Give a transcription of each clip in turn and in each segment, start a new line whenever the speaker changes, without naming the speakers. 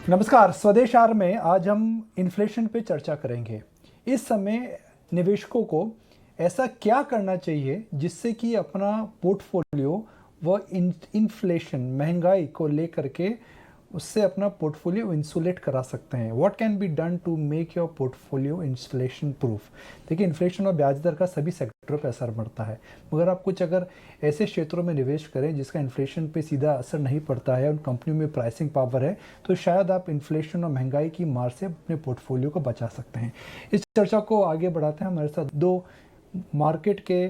नमस्कार। स्वदेश आर में आज हम इन्फ्लेशन पे चर्चा करेंगे। इस समय निवेशकों को ऐसा क्या करना चाहिए जिससे कि अपना पोर्टफोलियो व इन्फ्लेशन महंगाई को लेकर के उससे अपना पोर्टफोलियो इंसुलेट करा सकते हैं। What can be done to make your portfolio inflation proof. देखिए, इन्फ्लेशन और ब्याज दर का सभी सेक्टरों पर असर पड़ता है, मगर आप कुछ अगर ऐसे क्षेत्रों में निवेश करें जिसका इन्फ्लेशन पे सीधा असर नहीं पड़ता है, उन कंपनियों में प्राइसिंग पावर है, तो शायद आप इन्फ्लेशन और महंगाई की मार से अपने पोर्टफोलियो को बचा सकते हैं। इस चर्चा को आगे बढ़ाते हैं। हमारे साथ दो मार्केट के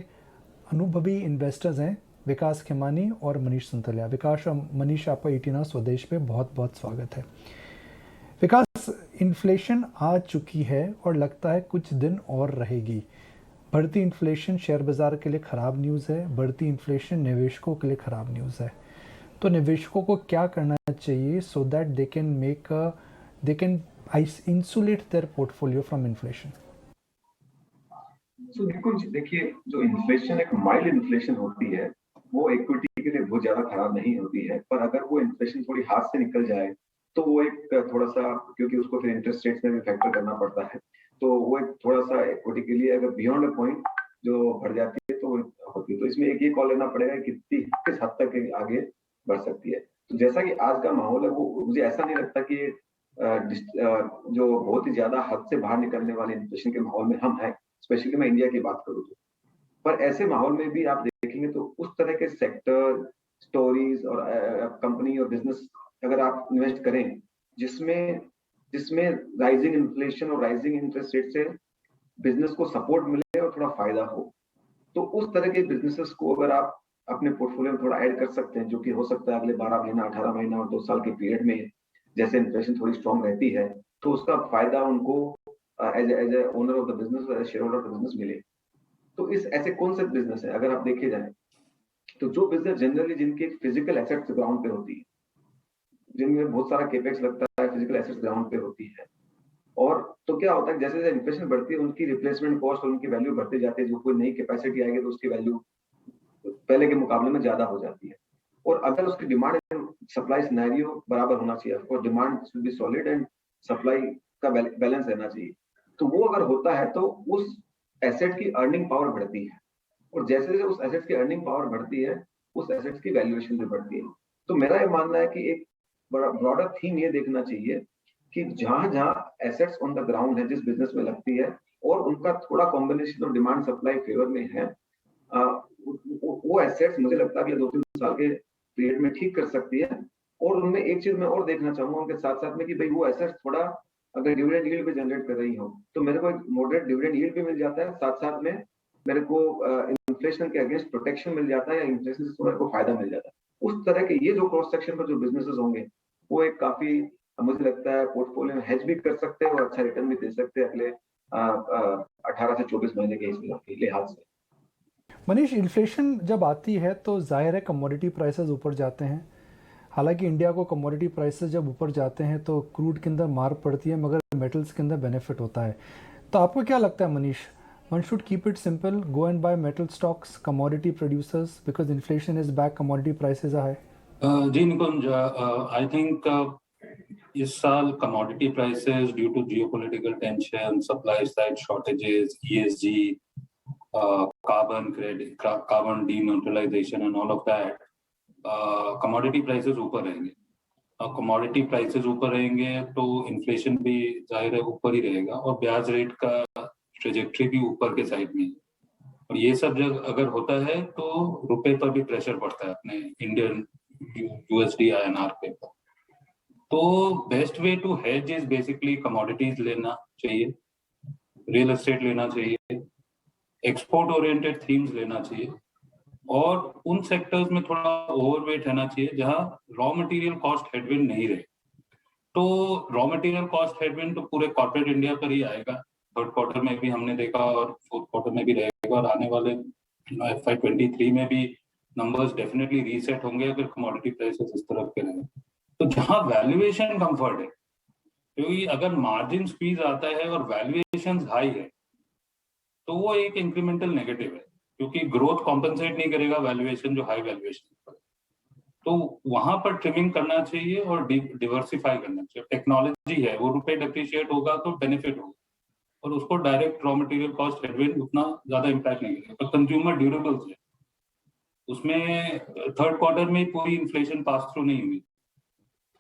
अनुभवी इन्वेस्टर्स हैं, विकास खेमानी और मनीष संतलिया। विकास और मनीष, आपका 18 स्वदेश पे बहुत बहुत स्वागत है। विकास, इन्फ्लेशन आ चुकी है और लगता है कुछ दिन और रहेगी। बढ़ती इन्फ्लेशन शेयर बाजार के लिए ख़राब न्यूज़ है, बढ़ती इन्फ्लेशन निवेशकों के लिए ख़राब न्यूज़ है। तो निवेशकों को क्या करना चाहिए so that they can insulate their portfolio from inflation?
तो बिल्कुल देखिए, जो इन्फ्लेशन एक माइल्ड इन्फ्लेशन होती है वो इक्विटी के लिए बहुत ज्यादा खराब नहीं होती है। पर अगर वो इन्फ्लेशन थोड़ी हाथ से निकल जाए तो वो एक थोड़ा सा, क्योंकि उसको फिर इंटरेस्ट रेट्स में भी फैक्टर करना पड़ता है, तो वो एक थोड़ा सा इक्विटी के लिए अगर बियॉन्ड अ पॉइंट जो बढ़ जाती है तो वो होती है। तो इसमें एक ये कॉल लेना पड़ेगा कि किस हद तक आगे बढ़ सकती है। तो जैसा कि आज का माहौल है, वो मुझे ऐसा नहीं लगता कि जो बहुत ही ज्यादा हद से बाहर निकलने वाले इन्फ्लेशन के माहौल में हम हैं। स्पेशली मैं इंडिया की बात करूँ तो, पर ऐसे माहौल में भी आप देखेंगे तो उस तरह के सेक्टर, स्टोरीज और कंपनी और बिजनेस अगर आप इन्वेस्ट करें जिसमें जिसमें राइजिंग इन्फ्लेशन और राइजिंग इंटरेस्ट रेट से बिजनेस को सपोर्ट मिले और थोड़ा फायदा हो, तो उस तरह के बिजनेसेस को अगर आप अपने पोर्टफोलियो में थोड़ा ऐड कर सकते हैं, जो कि हो सकता है अगले 12 महीना, 18 महीना और 2 साल के पीरियड में, जैसे इन्फ्लेशन थोड़ी स्ट्रांग रहती है तो उसका फायदा उनको as a owner of the business, as share holder of the business मिले। तो इस ऐसे कौन से बिजनेस है अगर आप देखे जाए, तो जो बिजनेस जनरली जिनके फिजिकल एसेट्स ग्राउंड पे होती है, जिनमें बहुत सारा केपेक्स लगता है, फिजिकल एसेट्स ग्राउंड पे होती है, और तो क्या होता है जैसे जैसे इन्फ्लेशन बढ़ती है उनकी रिप्लेसमेंट कॉस्ट और उनकी वैल्यू बढ़ती जाती है। जो कोई नई कैपेसिटी आएगी तो उसकी वैल्यू पहले के मुकाबले में ज्यादा हो जाती है। और अगर उसकी डिमांड एंड सप्लाई सिनेरियो बराबर होना चाहिए, और demand should be solid and supply का बैलेंस रहना चाहिए, तो वो अगर होता है तो उस एसेट की अर्निंग पावर बढ़ती है, और जैसे जैसे उस एसेट की अर्निंग पावर बढ़ती है उस एसेट्स की वैल्यूएशन भी बढ़ती है। तो मेरा ये मानना है कि एक बड़ा ब्रॉडर थीम ये देखना चाहिए कि जहां जहां एसेट्स ऑन द ग्राउंड है जिस बिजनेस में लगती है, और उनका थोड़ा combination of demand supply favour में है, वो एसेट्स मुझे लगता है अगले 2-3 साल के पीरियड में ठीक कर सकती है। और उनमें एक चीज मैं और देखना चाहूंगा उनके साथ साथ में कि भाई वो एसेट्स थोड़ा अगर डिविडेंड यील्ड भी जनरेट कर रही हो तो मेरे को एक मॉडरेट डिविडेंड यील्ड भी मिल जाता है, साथ साथ में मेरे को इन्फ्लेशन के अगेंस्ट प्रोटेक्शन मिल जाता है, या इन्फ्लेशन से मेरे को फायदा मिल जाता है। उस तरह के ये जो क्रॉस सेक्शन पर जो बिजनेसेस होंगे वो एक काफी, मुझे लगता है पोर्टफोलियो में हेज भी कर सकते हैं और अच्छा रिटर्न भी दे सकते हैं अगले 18 से 24 महीने के लिहाज से।
मनीष, इन्फ्लेशन जब आती है तो जाहिर है कमोडिटी प्राइसेस ऊपर जाते हैं। हालांकि इंडिया को कमोडिटी प्राइसेस जब ऊपर जाते हैं तो क्रूड के अंदर मार पड़ती है, मगर मेटल्स के अंदर बेनिफिट होता है। तो आपको क्या लगता है Manish, one should keep it simple, go and buy metal stocks, commodity producers, because inflation is back, commodity prices are high?
जी निकुंज, आई थिंक इस साल commodity prices due to geopolitical tension, supply side shortages, ESG, carbon credit, carbon deneutralisation and all of that, commodity prices ऊपर रहेंगे। Commodity prices ऊपर रहेंगे तो inflation भी जाहिर है ऊपर ही रहेगा, और ब्याज रेट का ट्रेजेक्ट्री भी ऊपर के साइड में है। और ये सब जब अगर होता है तो रुपए पर भी प्रेशर पड़ता है, अपने इंडियन यूएसडी आईएनआर पे। तो best way to hedge is basically commodities लेना चाहिए, रियल एस्टेट लेना चाहिए, एक्सपोर्ट ओरिएंटेड थीम्स लेना चाहिए, और उन सेक्टर्स में थोड़ा ओवरवेट रहना चाहिए जहां रॉ मटेरियल कॉस्ट हेडविंड नहीं रहे। तो रॉ मटेरियल कॉस्ट हेडविंड तो पूरे कॉर्पोरेट इंडिया पर ही आएगा, थर्ड क्वार्टर में भी हमने देखा और फोर्थ क्वार्टर में भी रहेगा, और आने वाले FY23 में भी नंबर्स डेफिनेटली रीसेट होंगे अगर कमोडिटी प्राइसेस इस तरफ के रहे। तो जहां वैल्यूएशन कंफर्ट है, क्योंकि अगर मार्जिन स्क्वीज आता है और वैल्यूएशन हाई है तो वो एक इंक्रीमेंटल नेगेटिव है, क्योंकि ग्रोथ कॉम्पेंसेट नहीं करेगा वैल्यूएशन, जो हाई वैल्यूएशन पर। तो वहां पर ट्रिमिंग करना चाहिए और डिवर्सिफाई करना चाहिए। टेक्नोलॉजी है, वो रुपए डेप्रिशिएट होगा तो बेनिफिट होगा, और उसको direct raw material cost headwind उतना ज्यादा इम्पैक्ट नहीं करेगा। पर कंज्यूमर ड्यूरेबल्स है, उसमें थर्ड क्वार्टर में पूरी इन्फ्लेशन पास थ्रू नहीं हुई,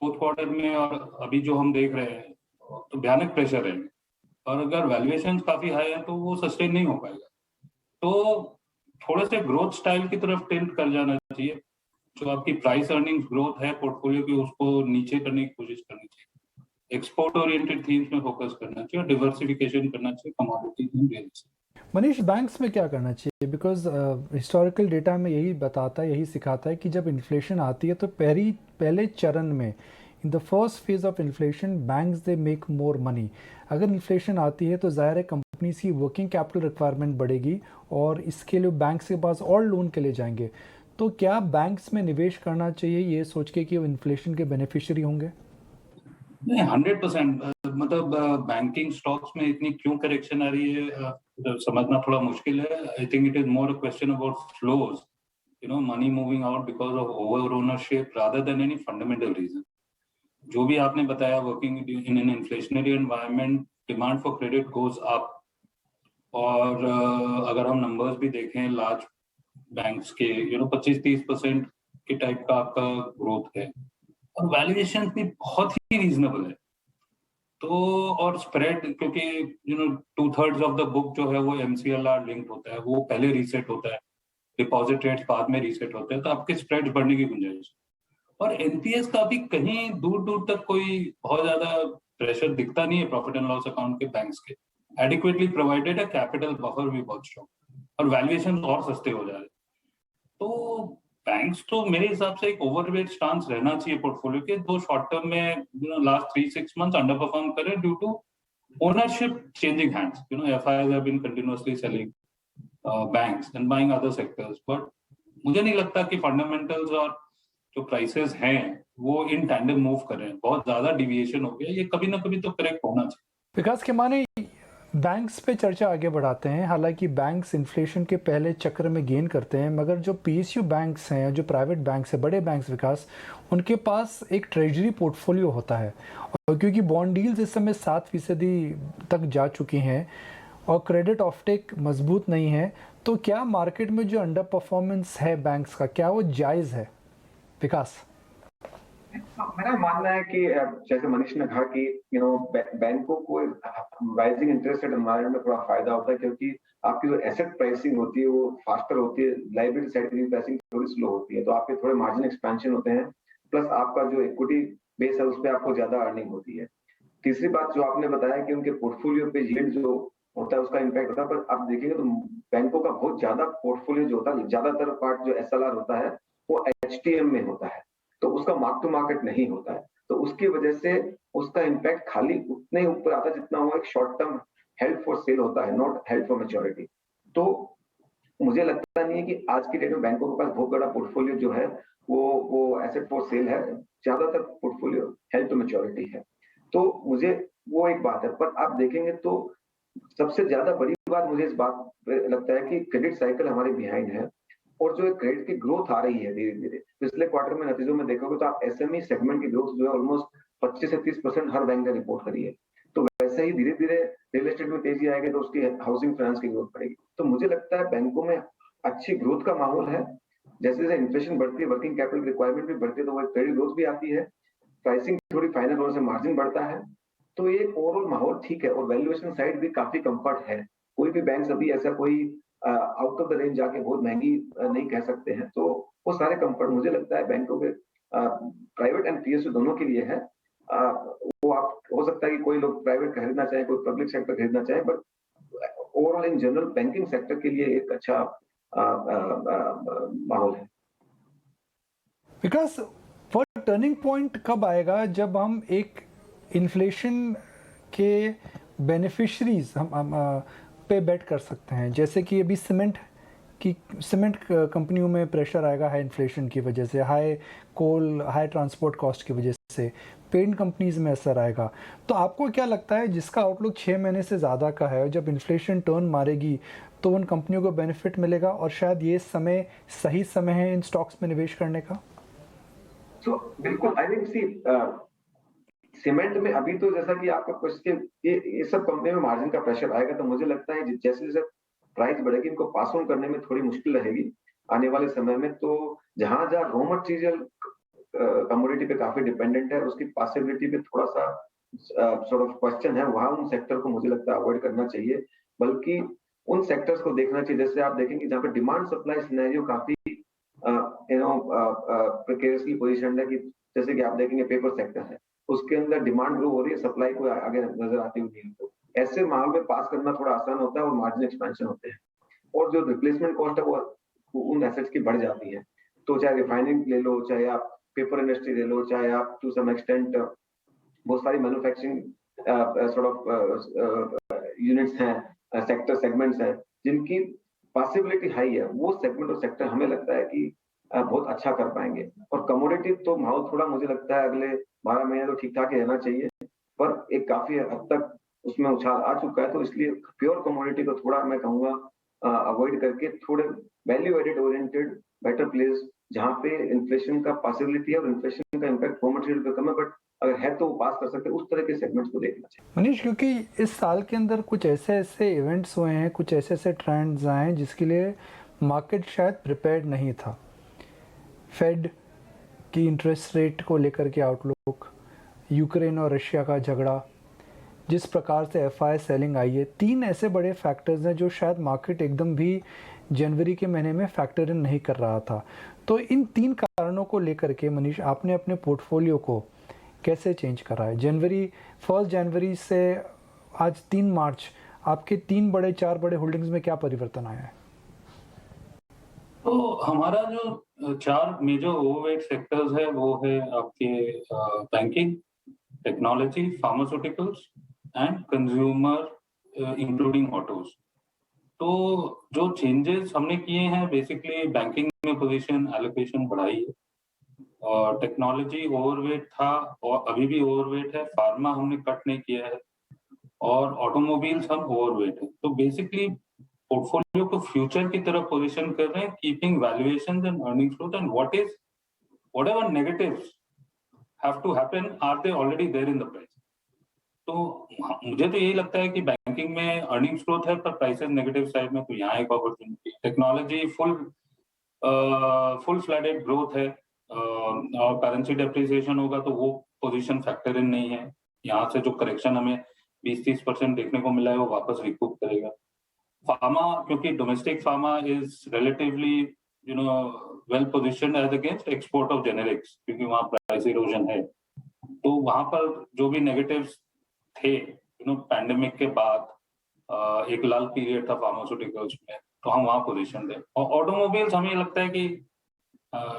फोर्थ क्वार्टर में और अभी जो हम देख रहे हैं तो भयानक प्रेशर है, और अगर वैल्यूएशन काफी हाई है तो वो सस्टेन नहीं हो पाएगा। तो थोड़े से ग्रोथ स्टाइल की तरफ टिल्ट कर जाना चाहिए। जो आपकी प्राइस अर्निंग्स ग्रोथ है पोर्टफोलियो की, उसको नीचे करने की कोशिश करनी चाहिए। एक्सपोर्ट ओरिएंटेड थीम्स में फोकस करना चाहिए और डिवर्सिफिकेशन करना चाहिए commodities and real estate.
Manish, banks में क्या करना चाहिए? बिकॉज हिस्टोरिकल डेटा में यही बताता है, यही सिखाता है कि जब इन्फ्लेशन आती है तो पहले चरण में, in the first phase of inflation, banks they make more money. अगर इन्फ्लेशन आती है तो ज़ाहिर है कंपनीज की वर्किंग कैपिटल रिक्वायरमेंट बढ़ेगी और इसके लिए बैंक्स के पास और लोन के लिए जाएंगे। तो क्या बैंक्स में निवेश करना चाहिए ये सोच के कि वो इन्फ्लेशन के बेनिफिशियरी होंगे?
नहीं, 100%। मतलब बैंकिंग स्टॉक्स में इतनी क्यों करेक्शन आ रही है समझना थोड़ा मुश्किल है। I think it is more a question about flows, money moving out because of over ownership rather than any fundamental reason. जो भी आपने बताया, working in an inflationary environment, demand for credit goes up. और अगर हम numbers भी देखें large banks के, 25-30% के टाइप का आपका ग्रोथ है, और वैल्यूएशन भी बहुत ही रीजनेबल है। तो और स्प्रेड, क्योंकि 2/3 ऑफ द बुक जो है वो MCLR लिंक्ड होता है, वो पहले रीसेट होता है, डिपॉजिट रेट्स बाद में रीसेट होते हैं, तो आपके स्प्रेड बढ़ने की गुंजाइश। और एनपीएस का भी कहीं दूर दूर तक कोई बहुत ज्यादा प्रेशर दिखता नहीं है प्रॉफिट एंड लॉस अकाउंट के बैंक्स के। एडिक्वेटली प्रोवाइडेड है, कैपिटल बफर भी बहुत स्ट्रॉन्ग, और वैल्यूएशन और सस्ते हो जा रहे हैं। तो बैंक्स तो मेरे हिसाब से एक ओवरवेट स्टांस रहना चाहिए पोर्टफोलियो के। दो शॉर्ट टर्म में लास्ट 3-6 मंथ्स अंडर परफॉर्म करें due to ownership changing hands. FIs have been continuously selling banks and buying other sectors, but मुझे नहीं लगता कि फंडामेंटल्स और जो प्राइसेस हैं वो इन टैंडम मूव कर रहे हैं। बहुत ज्यादा डिविएशन हो गया, ये कभी ना कभी तो करेक्ट होना चाहिए।
विकास के माने बैंक्स पे चर्चा आगे बढ़ाते हैं। हालांकि बैंक्स इन्फ्लेशन के पहले चक्र में गेन करते हैं, मगर जो PSU बैंक्स हैं, जो प्राइवेट बैंक्स हैं, बड़े बैंक्स विकास, उनके पास एक ट्रेजरी पोर्टफोलियो होता है। और क्योंकि बॉन्ड डील्स इस समय 7% तक जा चुकी हैं और क्रेडिट ऑफटेक मजबूत नहीं है, तो क्या मार्केट में जो अंडर परफॉर्मेंस है बैंक्स का, क्या वो जायज़ है? विकास,
मेरा मानना है कि जैसे मनीष ने कहा कि बैंकों को राइजिंग इंटरेस्ट रेट एनवायरनमेंट में थोड़ा फायदा होता है, क्योंकि आपकी जो एसेट प्राइसिंग होती है वो फास्टर होती है, लाइबिलिटी साइड की प्राइसिंग थोड़ी स्लो होती है, तो आपके थोड़े मार्जिन एक्सपेंशन होते हैं, प्लस आपका जो इक्विटी बेस है उस पर आपको ज्यादा अर्निंग होती है। तीसरी बात जो आपने बताया कि उनके पोर्टफोलियो पे यील्ड जो होता है उसका इम्पैक्ट होता है, पर आप देखेंगे तो बैंकों का बहुत ज्यादा पोर्टफोलियो जो होता है, ज्यादातर पार्ट जो SLR होता है वो HTM में होता है, तो उसका मार्क टू मार्केट नहीं होता है, तो उसकी वजह से उसका इम्पैक्ट खाली उतने ही ऊपर आता है जितना वो एक short term held for sale होता है, नॉट हेल्ड फॉर मैच्योरिटी। तो मुझे लगता नहीं है कि आज की डेट में बैंकों के पास बहुत बड़ा पोर्टफोलियो जो है वो एसेट फॉर सेल है, ज्यादातर पोर्टफोलियो हेल्ड टू मैच्योरिटी है। तो मुझे वो एक बात है, पर आप देखेंगे तो सबसे ज्यादा बड़ी बात मुझे इस बात पे लगता है कि क्रेडिट साइकिल हमारे बिहाइंड है, और जो क्रेडिट की ग्रोथ आ रही है धीरे धीरे, पिछले क्वार्टर में नतीजों में देखोगे तो आप SME सेगमेंट की ग्रोथ जो है ऑलमोस्ट 25 से 30% हर बैंक ने रिपोर्ट करी है। तो वैसे ही धीरे धीरे रियल एस्टेट में तेजी आएगी तो उसकी हाउसिंग फाइनेंस की ग्रोथ बढ़ेगी। तो मुझे लगता है बैंकों में अच्छी ग्रोथ का माहौल है। जैसे जैसे इन्फ्लेशन बढ़ती है, वर्किंग कैपिटल रिक्वायरमेंट भी बढ़ती है, तो वो क्रेडिट ग्रोथ भी आती है, प्राइसिंग थोड़ी फाइनल होने से मार्जिन बढ़ता है, तो ये ओवरऑल माहौल ठीक है, और वैल्यूएशन साइड भी काफी कंफर्ट है। कोई भी बैंक अभी ऐसा कोई आउट ऑफ द रेंज जाके बहुत महंगी नहीं कह सकते हैं, तो वो सारे कंफर्ट मुझे लगता है बैंकों के प्राइवेट एंड PSU दोनों के लिए है। वो आप हो सकता है कि कोई लोग प्राइवेट खरीदना चाहे, कोई पब्लिक सेक्टर खरीदना चाहे, but overall in general banking sector के लिए एक अच्छा माहौल है।
विकास, वो टर्निंग पॉइंट कब आएगा जब हम एक इन्फ्लेशन के बेनिफिशरीज हम पे बेट कर सकते हैं? जैसे कि अभी सीमेंट कंपनियों में प्रेशर आएगा हाई इन्फ्लेशन की वजह से, हाई ट्रांसपोर्ट कॉस्ट की वजह से, पेंट कंपनीज में असर आएगा। तो आपको क्या लगता है, जिसका आउटलुक 6 महीने से ज़्यादा का है, जब इन्फ्लेशन टर्न मारेगी तो उन कंपनियों को बेनिफिट मिलेगा और शायद ये सही समय है इन स्टॉक्स में निवेश करने का?
सो बिल्कुल आई थिंक सी सीमेंट में अभी तो जैसा कि आपका क्वेश्चन ये सब कंपनी में मार्जिन का प्रेशर आएगा, तो मुझे लगता है जैसे जैसे प्राइस बढ़ेगी इनको पास ऑन करने में थोड़ी मुश्किल रहेगी आने वाले समय में। तो जहां जहां रॉ मटेरियल कमोडिटी पे काफी डिपेंडेंट है, उसकी पॉसिबिलिटी पे थोड़ा सा सॉर्ट ऑफ क्वेश्चन है, वहां उन सेक्टर को मुझे लगता है अवॉइड करना चाहिए, बल्कि उन सेक्टर्स को देखना चाहिए जैसे आप देखेंगे जहां पे डिमांड सप्लाई सिनेरियो काफी प्रिकेरियसली पोजीशनड है, कि जैसे कि आप देखेंगे पेपर सेक्टर है, उसके अंदर डिमांड ग्रो हो रही है, सप्लाई को आगे नजर आती हुई नहीं है। तो ऐसे माहौल में पास करना थोड़ा आसान होता है और मार्जिन एक्सपेंशन होते हैं, और जो रिप्लेसमेंट कॉस्ट है वो उन एसेट्स की बढ़ जाती है। तो चाहे रिफाइनिंग ले लो, चाहे आप पेपर इंडस्ट्री ले लो, चाहे आप टू सम एक्सटेंट बहुत सारी मैन्युफैक्चरिंग सॉर्ट ऑफ यूनिट्स हैं, सेक्टर सेगमेंट्स हैं जिनकी पॉसिबिलिटी हाई है, वो सेगमेंट और सेक्टर हमें लगता है कि बहुत अच्छा कर पाएंगे। और कमोडिटी तो माहौल थोड़ा मुझे लगता है अगले 12 महीने तो ठीक ठाक ही रहना चाहिए, पर एक काफी हद तक उसमें उछाल आ चुका है, तो इसलिए प्योर कमोडिटी को थोड़ा मैं कहूंगा अवॉइड करके थोड़े value added oriented better place जहां पे इन्फ्लेशन का पॉसिबिलिटी है और इन्फ्लेशन का इम्पैक्ट रॉ मटेरियल पे कम है, बट अगर है तो वो पास कर सकते हैं, उस तरह के सेगमेंट्स को देखना चाहिए।
मनीष, क्योंकि इस साल के अंदर कुछ ऐसे ऐसे इवेंट्स हुए हैं, कुछ ऐसे ऐसे ट्रेंड्स आए हैं जिसके लिए मार्केट शायद प्रिपेयर्ड नहीं था। फेड की इंटरेस्ट रेट को लेकर के आउटलुक, यूक्रेन और रशिया का झगड़ा, जिस प्रकार से एफआई सेलिंग आई है, 3 ऐसे बड़े फैक्टर्स हैं जो शायद मार्केट एकदम भी जनवरी के महीने में फैक्टर इन नहीं कर रहा था। तो इन 3 कारणों को लेकर के मनीष आपने अपने पोर्टफोलियो को कैसे चेंज करा है? 1 जनवरी से आज 3 मार्च आपके 4 बड़े होल्डिंग्स में क्या परिवर्तन आया है?
तो हमारा जो 4 मेजर ओवरवेट सेक्टर्स है वो है आपके banking, technology, pharmaceuticals and consumer including autos. तो जो चेंजेस हमने किए हैं, बेसिकली बैंकिंग में पोजीशन एलोकेशन बढ़ाई है, और टेक्नोलॉजी ओवरवेट था और अभी भी ओवरवेट है, फार्मा हमने कट नहीं किया है, और ऑटोमोबाइल्स हम ओवरवेट है। तो बेसिकली पोर्टफोलियो को फ्यूचर की तरफ पोजीशन कर रहे हैं, keeping valuations and earnings growth, and whatever negatives have to happen are they already there in the price. तो मुझे तो यही लगता है कि बैंकिंग में अर्निंग्स ग्रोथ है पर प्राइसेस नेगेटिव साइड में, तो यहाँ एक opportunity. Technology full flooded growth है, और करेंसी डेप्रिसिएशन होगा तो वो पोजीशन फैक्टर इन नहीं है। यहाँ से जो करेक्शन हमें 20-30% देखने को मिला है वो वापस रिकूप करेगा। फार्मा, क्योंकि domestic pharma is relatively well positioned as against export of generics, क्योंकि वहाँ प्राइस इरोजन है। तो वहां पर जो भी नेगेटिव्स थे पैंडेमिक के बाद, एक लाल पीरियड था फार्मास्यूटिकल्स में, तो हम वहां पोजीशन थे। और ऑटोमोबाइल्स हमें लगता है कि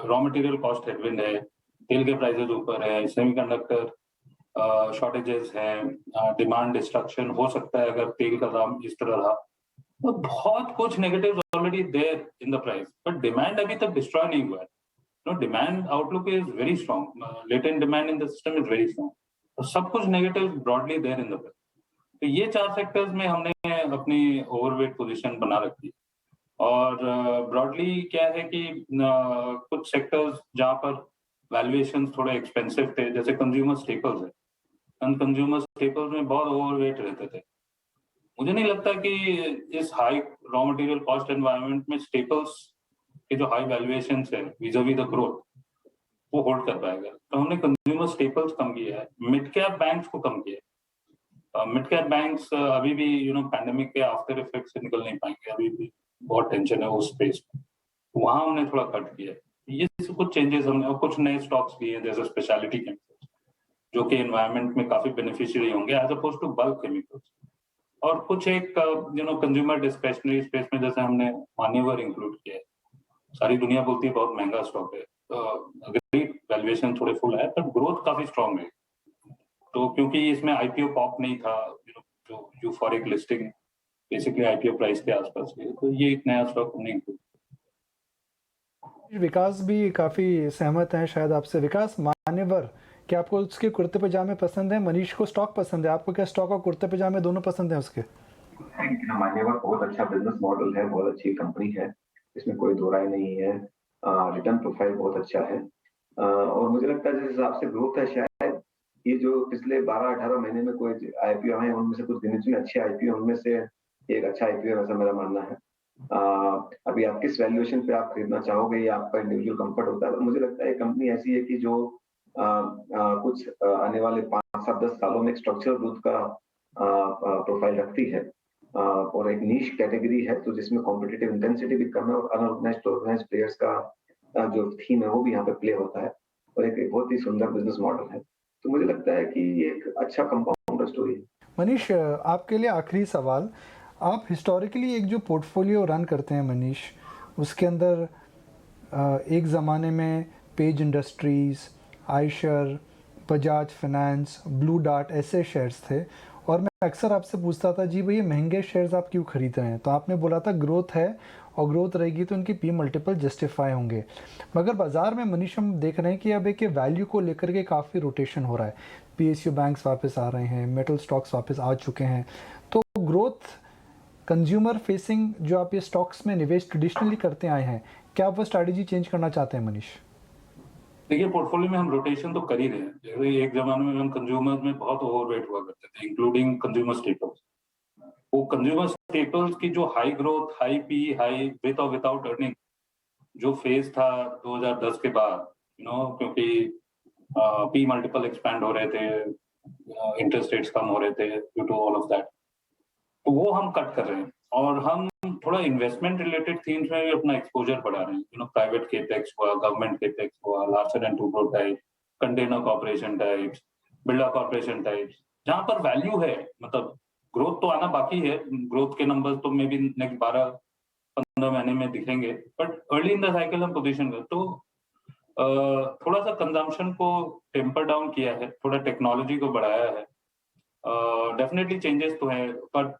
रॉ मटेरियल कॉस्ट हेडविंड है, तेल के प्राइसेस ऊपर है, सेमीकंडक्टर शॉर्टेजेस हैं, डिमांड डिस्ट्रक्शन हो सकता है अगर तेल का दाम इस तरह रहा। तो बहुत कुछ negatives already there in the price, but demand अभी तक डिस्ट्रॉय नहीं हुआ है। Demand outlook is very strong, latent demand in the system is very strong, तो सब कुछ negative broadly there in the price. तो ये 4 सेक्टर्स में हमने अपनी ओवरवेट पोजीशन बना रखी। और ब्रॉडली क्या है कि कुछ सेक्टर्स जहां पर वैल्यूएशंस थोड़े एक्सपेंसिव थे, जैसे कंज्यूमर स्टेपल्स है, कंज्यूमर स्टेपल्स में बहुत ओवरवेट रहते थे। मुझे नहीं लगता कि इस high raw material cost environment में स्टेपल्स के जो हाई वैल्यूएशंस है विज़-अ-विज़ द ग्रोथ वो होल्ड कर पाएगा। तो हमने कंज्यूमर स्टेपल्स कम किया है, मिड कैप बैंक्स को कम किया है। मिड कैप बैंक्स अभी भी पैंडेमिक के आफ्टर इफेक्ट से निकल नहीं पाएंगे, अभी भी बहुत टेंशन है उस स्पेस में, वहां हमने थोड़ा कट किया है। ये कुछ चेंजेस हमने, और कुछ नए स्टॉक्स भी हैं जैसे स्पेशलिटी केमिकल्स, जो कि एनवायरनमेंट में काफी बेनिफिशियरी होंगे as oppose to bulk chemicals. और कुछ एक कंज्यूमर डिस्क्रिशनरी स्पेस में जैसे हमने मान्यवर इंक्लूड किया है। सारी दुनिया बोलती है बहुत महंगा स्टॉक है, वैल्यूएशन थोड़े फुल है, पर ग्रोथ काफी स्ट्रॉन्ग है। तो क्योंकि इसमें आईपीओ पॉप नहीं था, जो euphoric listing basically IPO price के आसपास है, तो ये एक नया स्टॉक हमने इंक्लूड।
विकास भी काफी सहमत है शायद आपसे। विकास, मान्यवर, क्या आपको उसके कुर्ते पजामे पसंद है? मनीष को स्टॉक पसंद है, आपको क्या स्टॉक और कुर्ते पजामे दोनों पसंद है उसके?
मान्यवर बहुत अच्छा बिजनेस मॉडल है, बहुत अच्छी कंपनी है, इसमें कोई दो राय नहीं है। रिटर्न प्रोफाइल बहुत अच्छा है, और मुझे लगता है जिस हिसाब से ग्रोथ है, शायद ये जो पिछले 12-18 महीने में कोई आईपीओ आए उनमें से कुछ गिने चुने अच्छे आईपीओ, उनमें से एक अच्छा आईपीओ है, ऐसा मेरा मानना है। अभी आप किस वैल्यूएशन पे आप खरीदना चाहोगे, ये आपका इंडिविजुअल कंफर्ट होता है, पर मुझे लगता है ये कंपनी ऐसी है कि जो कुछ आने वाले 5-7-10 सालों में एक स्ट्रक्चरल ग्रोथ का प्रोफाइल रखती है, और एक नीश कैटेगरी है, तो जिसमें कॉम्पिटिटिव इंटेंसिटी भी कम है और अनऑर्गेनाइज्ड टू ऑर्गेनाइज्ड प्लेयर्स का जो थीम है वो भी यहाँ पे प्ले होता है, और एक बहुत ही सुंदर बिजनेस मॉडल है। तो मुझे लगता है कि ये एक अच्छा कंपाउंडर स्टोरी है।
मनीष, आपके लिए आखिरी सवाल। आप हिस्टोरिकली एक जो पोर्टफोलियो रन करते हैं मनीष, उसके अंदर एक ज़माने में page industries, Eicher, Bajaj finance, blue dart ऐसे शेयर्स थे, और मैं अक्सर आपसे पूछता था जी भैया महंगे शेयर्स आप क्यों खरीद रहे हैं, तो आपने बोला था ग्रोथ है और ग्रोथ रहेगी तो उनकी पी मल्टीपल जस्टिफाई होंगे। मगर बाज़ार में मनीष हम देख रहे हैं कि अब एक वैल्यू को लेकर के काफ़ी रोटेशन हो रहा है। पीएसयू बैंक्स वापस आ रहे हैं, मेटल स्टॉक्स वापस आ चुके हैं, तो ग्रोथ कंज्यूमर फेसिंग जो आप ये स्टॉक्स में निवेश ट्रेडिशनली करते आए हैं, क्या आप वो स्ट्रैटेजी चेंज करना चाहते हैं मनीष?
देखिए, पोर्टफोलियो में हम रोटेशन तो कर ही रहे हैं। जैसे एक जमाने में हम कंज्यूमर में बहुत ओवरवेट हुआ करते थे, इंक्लूडिंग कंज्यूमर स्टेपल्स। वो कंज्यूमर स्टेपल्स की जो high growth, high P, high with और विदाउट अर्निंग जो फेज था 2010 के बाद, क्योंकि पी मल्टीपल एक्सपैंड हो रहे थे, इंटरेस्ट रेट्स कम हो रहे थे due to all of that, तो वो हम कट कर रहे हैं और हम थोड़ा इन्वेस्टमेंट रिलेटेड थीम्स में भी अपना एक्सपोजर बढ़ा रहे हैं। प्राइवेट केपेक्स हुआ, गवर्नमेंट केपेक्स हुआ, larger than two type, container corporation types, builder corporation types, जहां पर वैल्यू है। मतलब ग्रोथ तो आना बाकी है, ग्रोथ के नंबर्स तो मे बी नेक्स्ट 12-15 महीने में दिखेंगे, but early in the cycle हम पोजीशन कर, तो थोड़ा सा कंजम्पशन को टेम्पर डाउन किया है, थोड़ा टेक्नोलॉजी को बढ़ाया है। डेफिनेटली चेंजेस तो है, but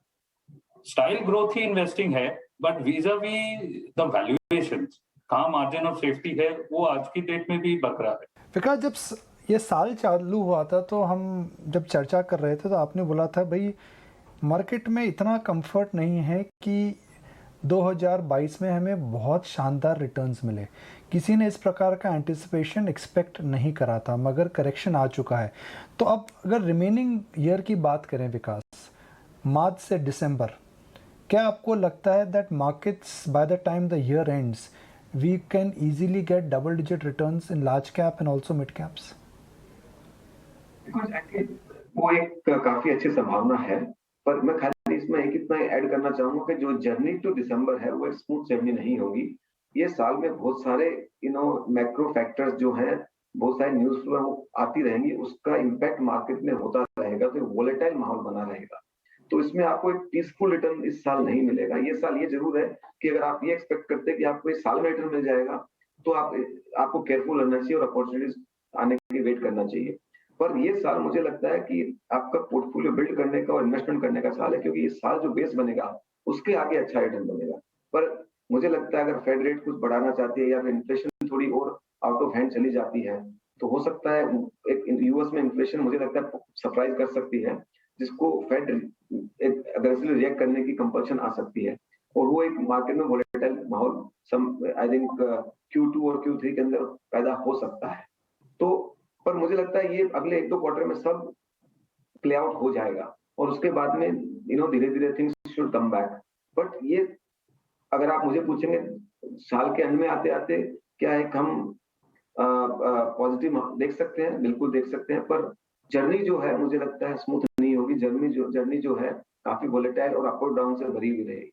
style growth he investing है, बट vis-a-vis द वैल्यूएशंस, कहाँ मार्जिन ऑफ सेफ्टी है, वो आज की डेट में भी बरकरार है।
विकास, जब ये साल चालू हुआ था तो हम जब चर्चा कर रहे थे तो आपने बोला था भाई मार्केट में इतना कंफर्ट नहीं है कि 2022 में हमें बहुत शानदार रिटर्न्स मिले। किसी ने इस प्रकार का एंटिसिपेशन एक्सपेक्ट नहीं करा था, मगर करेक्शन आ चुका है। तो अब अगर रिमेनिंग ईयर की बात करें विकास, मार्च से दिसंबर, क्या आपको लगता है that markets by the time the year ends we can easily get double digit returns in large cap and also mid caps?
वो एक काफी अच्छी संभावना है, पर मैं खाली इसमें एक इतना ऐड करना चाहूंगा कि जो जर्नी टू दिसंबर है वो एक स्मूथ जर्नी नहीं होगी। ये साल में बहुत सारे मैक्रो फैक्टर्स जो हैं, बहुत सारे न्यूज फ्लो आती रहेंगी, उसका इम्पैक्ट मार्केट में होता रहेगा, तो वोलेटाइल माहौल बना रहेगा। तो इसमें आपको एक पीसफुल रिटर्न इस साल नहीं मिलेगा। ये साल ये जरूर है कि अगर आप ये एक्सपेक्ट करते हैं कि आपको इस साल में रिटर्न मिल जाएगा, तो आपको केयरफुल रहना चाहिए और अपॉर्चुनिटीज आने के वेट करना चाहिए। पर ये साल मुझे लगता है कि आपका पोर्टफोलियो बिल्ड करने का और इन्वेस्टमेंट करने का साल है, क्योंकि इस साल जो बेस बनेगा उसके आगे अच्छा रिटर्न बनेगा। पर मुझे लगता है अगर फेड रेट कुछ बढ़ाना चाहती है या फिर इन्फ्लेशन थोड़ी और आउट ऑफ हैंड चली जाती है, तो हो सकता है एक यूएस में इन्फ्लेशन मुझे लगता है सरप्राइज कर सकती है, जिसको फेड अग्रेसिवली रिएक्ट करने की कंपल्शन आ सकती है, और वो एक मार्केट में वोलेटाइल माहौल आई थिंक Q2 और Q3 के अंदर पैदा हो सकता है। तो पर मुझे लगता है ये अगले 1-2 क्वार्टर में सब प्ले आउट हो जाएगा और उसके बाद में धीरे-धीरे things should come back. But ये अगर आप मुझे पूछेंगे साल के अंत में आते-आते क्या एक हम पॉजिटिव देख सकते हैं? बिल्कुल देख सकते हैं, पर जर्नी जो है मुझे लगता है स्मूथ नहीं होगी। जर्नी जो है काफी वोलेटाइल और अप और डाउन से भरी हुई रहेगी।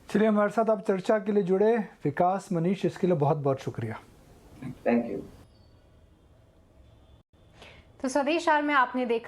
चलिए, हमारे साथ आप चर्चा के लिए जुड़े विकास, मनीष, इसके लिए बहुत बहुत शुक्रिया।
Thank you.
तो स्वदेश आर में आपने देखा